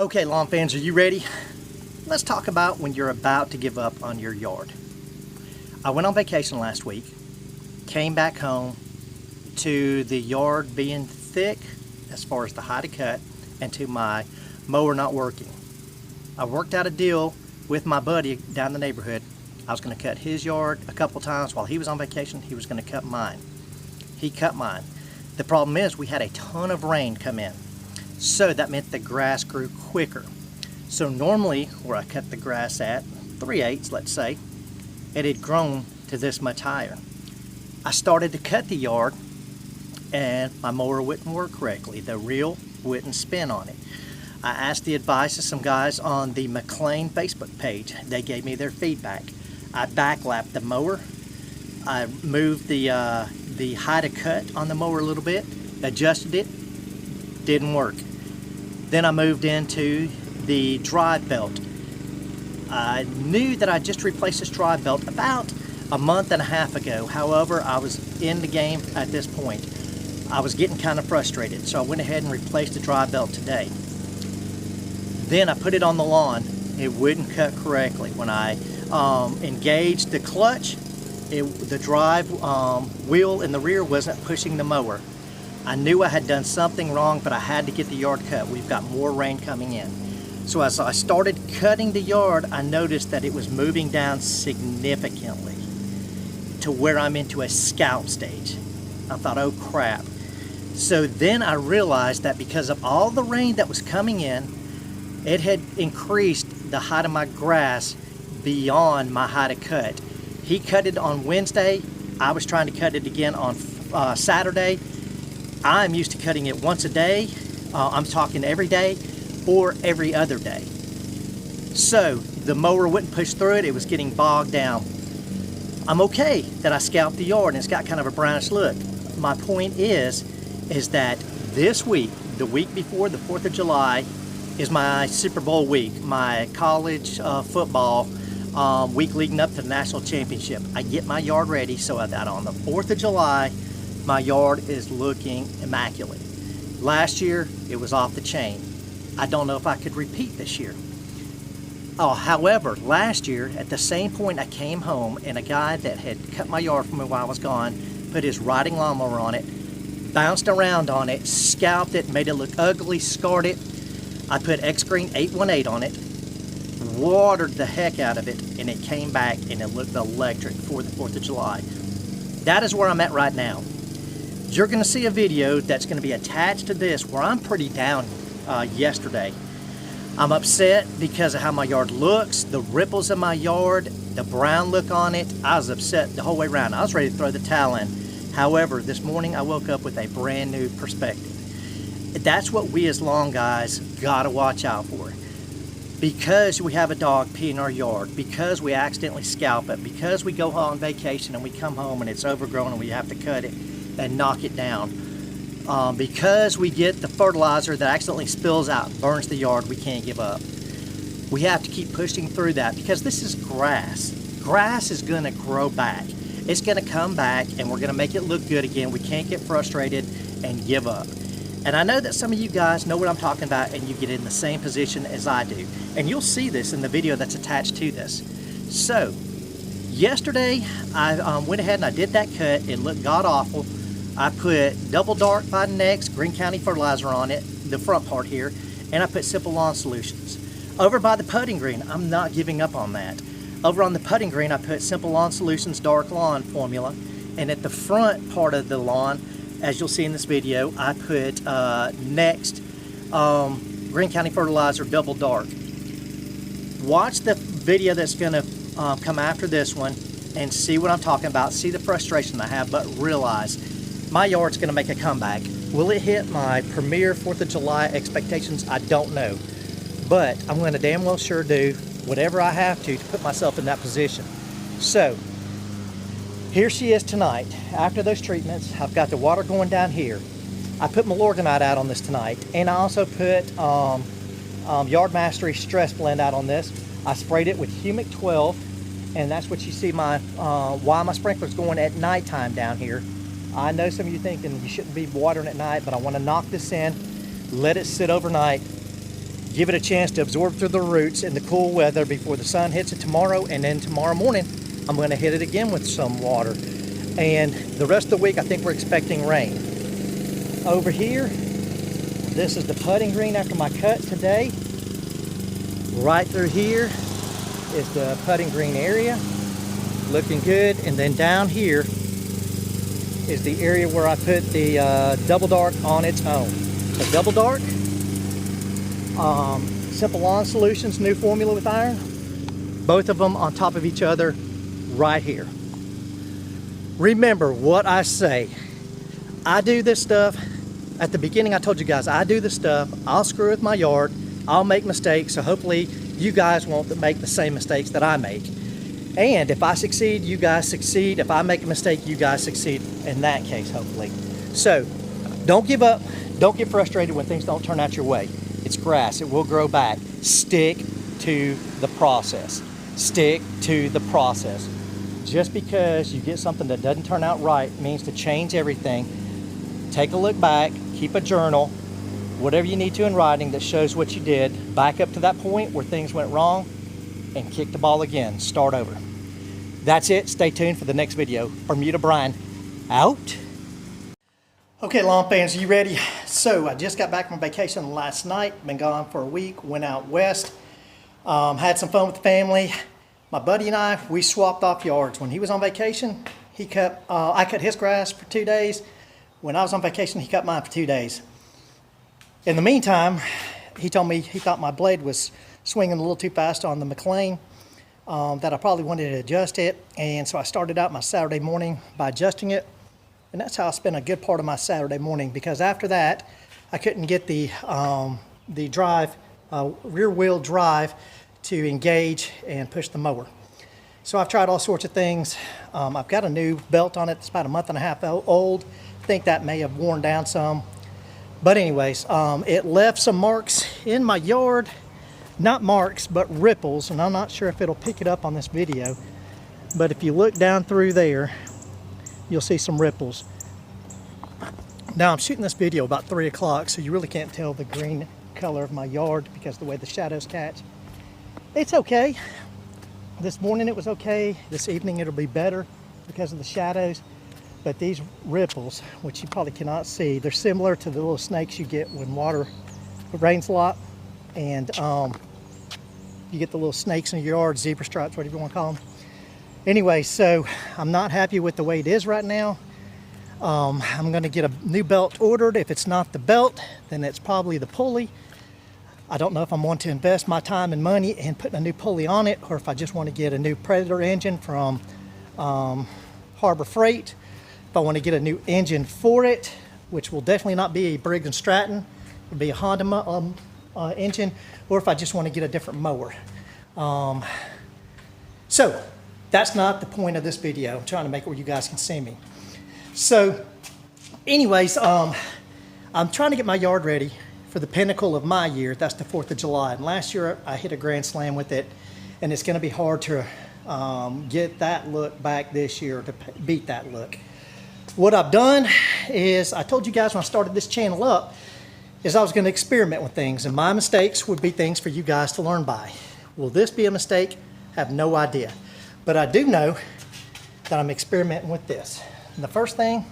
Okay, lawn fans, are you ready? Let's talk about when you're about to give up on your yard. I went on vacation last week, came back home to the yard being thick as far as the height of cut and to my mower not working. I worked out a deal with my buddy down the neighborhood. I was going to cut his yard a couple times while he was on vacation. He was going to cut mine. He cut mine. The problem is we had a ton of rain come in. So that meant the grass grew quicker. So normally where I cut the grass at 3/8, let's say, it had grown to this much higher. I started to cut the yard and my mower wouldn't work correctly. The reel wouldn't spin on it. I asked the advice of some guys on the McLean Facebook page. They gave me their feedback. I backlapped the mower. I moved the height of cut on the mower a little bit, adjusted it, didn't work. Then I moved into the drive belt. I knew that I just replaced this drive belt about a month and a half ago. However, I was in the game at this point. I was getting kind of frustrated, so I went ahead and replaced the drive belt today. Then I put it on the lawn. It wouldn't cut correctly. When I engaged the clutch, the drive wheel in the rear wasn't pushing the mower. I knew I had done something wrong, but I had to get the yard cut. We've got more rain coming in. So as I started cutting the yard, I noticed that it was moving down significantly to where I'm into a scalp stage. I thought, oh crap. So then I realized that because of all the rain that was coming in, it had increased the height of my grass beyond my height of cut. He cut it on Wednesday. I was trying to cut it again on Saturday. I'm used to cutting it once a day. I'm talking every day or every other day. So the mower wouldn't push through it. It was getting bogged down. I'm okay that I scalped the yard and it's got kind of a brownish look. My point is that this week, the week before the 4th of July, is my Super Bowl week, my college football week leading up to the national championship. I get my yard ready so that on the 4th of July, my yard is looking immaculate. Last year, it was off the chain. I don't know if I could repeat this year. However, last year, at the same point, I came home and a guy that had cut my yard for me while I was gone put his riding lawnmower on it, bounced around on it, scalped it, made it look ugly, scarred it. I put X-Green 818 on it, watered the heck out of it, and it came back and it looked electric for the 4th of July. That is where I'm at right now. You're going to see a video that's going to be attached to this where I'm pretty down yesterday. I'm upset because of how my yard looks, the ripples in my yard, the brown look on it. I was upset the whole way around. I was ready to throw the towel in. However, this morning I woke up with a brand new perspective. That's what we as lawn guys got to watch out for. Because we have a dog pee in our yard, because we accidentally scalp it, because we go on vacation and we come home and it's overgrown and we have to cut it and knock it down, because we get the fertilizer that accidentally spills out and burns the yard, we can't give up. We have to keep pushing through that because this is grass. Grass is going to grow back. It's going to come back and we're going to make it look good again. We can't get frustrated and give up. And I know that some of you guys know what I'm talking about and you get in the same position as I do. And you'll see this in the video that's attached to this. So, yesterday I went ahead and I did that cut. It looked god-awful. I put Double Dark by Next Green County fertilizer on it, the front part here, and I put Simple Lawn Solutions. Over by the putting green, I'm not giving up on that. Over on the putting green, I put Simple Lawn Solutions Dark Lawn formula. And at the front part of the lawn, as you'll see in this video, I put Next Green County Fertilizer Double Dark. Watch the video that's going to come after this one and see what I'm talking about. See the frustration I have, but realize my yard's going to make a comeback. Will it hit my premier 4th of July expectations? I don't know. But I'm going to damn well sure do whatever I have to put myself in that position. So, here she is tonight. After those treatments, I've got the water going down here. I put Milorganite out on this tonight, and I also put Yard Mastery Stress Blend out on this. I sprayed it with Humic 12, and that's what you see why my sprinkler's going at nighttime down here. I know some of you thinking you shouldn't be watering at night, but I want to knock this in, let it sit overnight, give it a chance to absorb through the roots in the cool weather before the sun hits it tomorrow. And then tomorrow morning, I'm going to hit it again with some water. And the rest of the week, I think we're expecting rain. Over here, this is the putting green after my cut today. Right through here is the putting green area, looking good. And then down here is the area where I put the double dark on its own. The double dark, Simple Lawn Solutions, new formula with iron. Both of them on top of each other right here. Remember what I say. I do this stuff. At the beginning I told you guys, I do this stuff. I'll screw with my yard. I'll make mistakes. So hopefully you guys won't make the same mistakes that I make. And if I succeed, you guys succeed. If I make a mistake, you guys succeed in that case, hopefully. So don't give up. Don't get frustrated when things don't turn out your way. It's grass. It will grow back. Stick to the process. Stick to the process. Just because you get something that doesn't turn out right means to change everything. Take a look back. Keep a journal. Whatever you need to in writing that shows what you did. Back up to that point where things went wrong and kick the ball again. Start over. That's it. Stay tuned for the next video. Bermuda Brian, out. Okay, lawn fans, are you ready? So I just got back from vacation last night. Been gone for a week. Went out west. Had some fun with the family. My buddy and I, we swapped off yards. When he was on vacation, I cut his grass for 2 days. When I was on vacation, he cut mine for 2 days. In the meantime, he told me he thought my blade was swinging a little too fast on the McLean, that I probably wanted to adjust it. And so I started out my Saturday morning by adjusting it. And that's how I spent a good part of my Saturday morning, because after that, I couldn't get the rear wheel drive to engage and push the mower. So I've tried all sorts of things. I've got a new belt on it that's about a month and a half old. I think that may have worn down some. But anyways, it left some marks in my yard. Not marks, but ripples. And I'm not sure if it'll pick it up on this video. But if you look down through there, you'll see some ripples. Now I'm shooting this video about 3 o'clock, so you really can't tell the green color of my yard because of the way the shadows catch. It's okay. This morning it was okay. This evening it'll be better because of the shadows. But these ripples, which you probably cannot see, they're similar to the little snakes you get when it rains a lot. And you get the little snakes in your yard, zebra stripes, whatever you want to call them. Anyway, so I'm not happy with the way it is right now. I'm going to get a new belt ordered. If it's not the belt, then it's probably the pulley. I don't know if I'm wanting to invest my time and money in putting a new pulley on it, or if I just want to get a new Predator engine from Harbor Freight. If I want to get a new engine for it, which will definitely not be a Briggs & Stratton, it'll be a Honda engine, or if I just want to get a different mower. So that's not the point of this video. I'm trying to make it where you guys can see me. So anyways, I'm trying to get my yard ready for the pinnacle of my year. That's the 4th of July. And last year I hit a grand slam with it, and it's going to be hard to get that look back this year, to beat that look. What I've done is, I told you guys when I started this channel up, is I was going to experiment with things, and my mistakes would be things for you guys to learn by. Will this be a mistake? I have no idea. But I do know that I'm experimenting with this. And the first thing,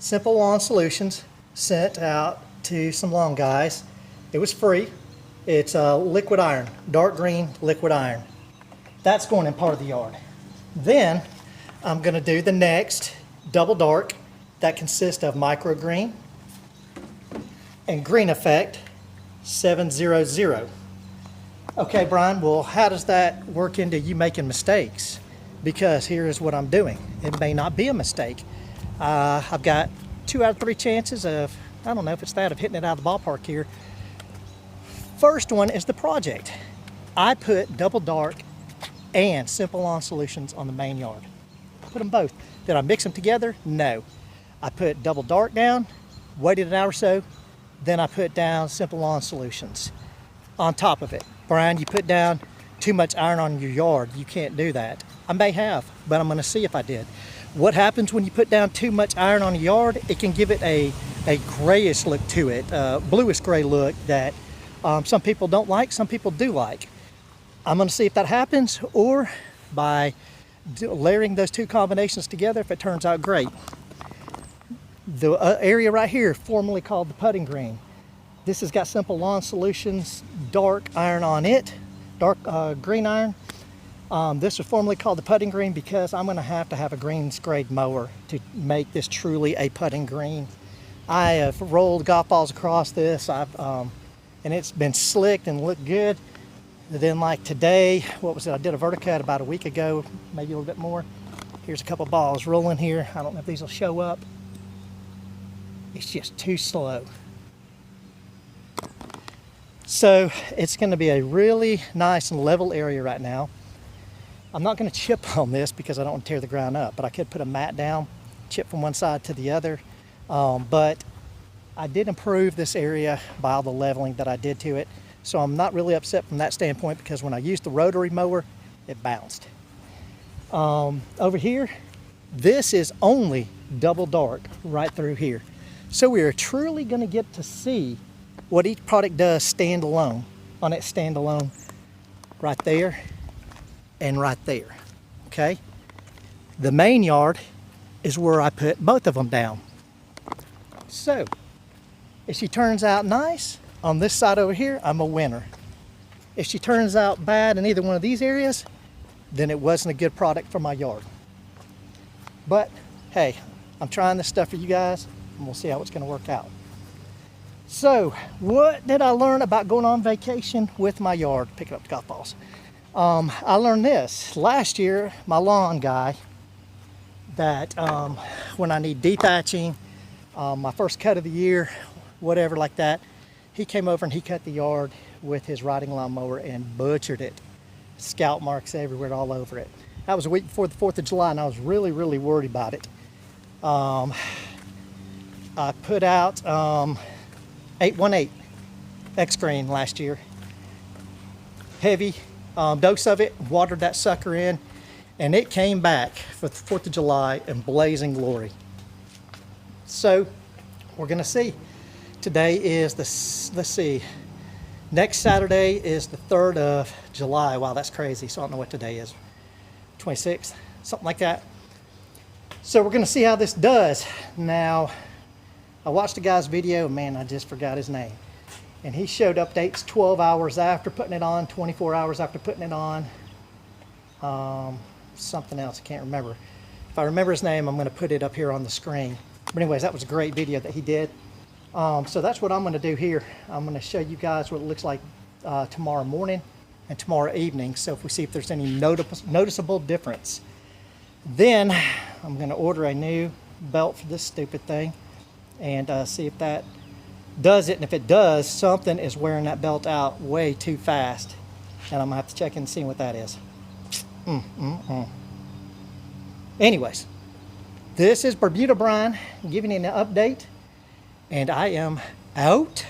Simple Lawn Solutions sent out to some lawn guys. It was free. It's liquid iron, dark green liquid iron. That's going in part of the yard. Then I'm going to do the next double dark that consists of microgreen and green effect 700. Okay, Brian, well, how does that work into you making mistakes? Because here is what I'm doing. It may not be a mistake. I've got 2 out of 3 chances of, I don't know if it's that, of hitting it out of the ballpark here. First one is the project. I put double dark and Simple Lawn Solutions on the main yard. Put them both. Did I mix them together? No. I put double dark down, waited an hour or so, then I put down Simple Lawn Solutions on top of it. Brian, you put down too much iron on your yard. You can't do that. I may have, but I'm going to see if I did. What happens when you put down too much iron on a yard? It can give it a grayish look to it, bluish gray look that Some people don't like, some people do like. I'm going to see if that happens, or by layering those two combinations together, if it turns out great. The area right here, formerly called the putting green. This has got Simple Lawn Solutions dark iron on it, dark green iron. This was formerly called the putting green because I'm going to have a greens grade mower to make this truly a putting green. I have rolled golf balls across this, and it's been slicked and looked good. And then like today, what was it? I did a verticut about a week ago, maybe a little bit more. Here's a couple balls rolling here. I don't know if these will show up. It's just too slow. So it's going to be a really nice and level area right now. I'm not going to chip on this because I don't want to tear the ground up, but I could put a mat down, chip from one side to the other. But I did improve this area by all the leveling that I did to it. So I'm not really upset from that standpoint, because when I used the rotary mower, it bounced. Over here, this is only double dark right through here. So we are truly going to get to see what each product does standalone, on its standalone right there and right there, okay? The main yard is where I put both of them down. So, if she turns out nice on this side over here, I'm a winner. If she turns out bad in either one of these areas, then it wasn't a good product for my yard. But, hey, I'm trying this stuff for you guys, and we'll see how it's going to work out. So, what did I learn about going on vacation with my yard, picking up golf balls? I learned this. Last year, my lawn guy, that when I need dethatching, my first cut of the year, whatever like that, he came over and he cut the yard with his riding lawnmower and butchered it. Scalp marks everywhere, all over it. That was a week before the 4th of July, and I was really, really worried about it. I put out 818 X-Grain last year. Heavy dose of it, watered that sucker in, and it came back for the 4th of July in blazing glory. So, we're gonna see. Today is let's see, next Saturday is the 3rd of July. Wow, that's crazy. So I don't know what today is. 26th, something like that. So we're gonna see how this does. Now, I watched a guy's video, man, I just forgot his name. And he showed updates 12 hours after putting it on, 24 hours after putting it on. Something else, I can't remember. If I remember his name, I'm gonna put it up here on the screen. But anyways, that was a great video that he did. So that's what I'm going to do here. I'm going to show you guys what it looks like tomorrow morning and tomorrow evening. So if we see if there's any noticeable difference. Then I'm going to order a new belt for this stupid thing and see if that does it. And if it does, something is wearing that belt out way too fast. And I'm going to have to check in and see what that is. Anyways, this is Bermuda Brian giving you an update. And I am out.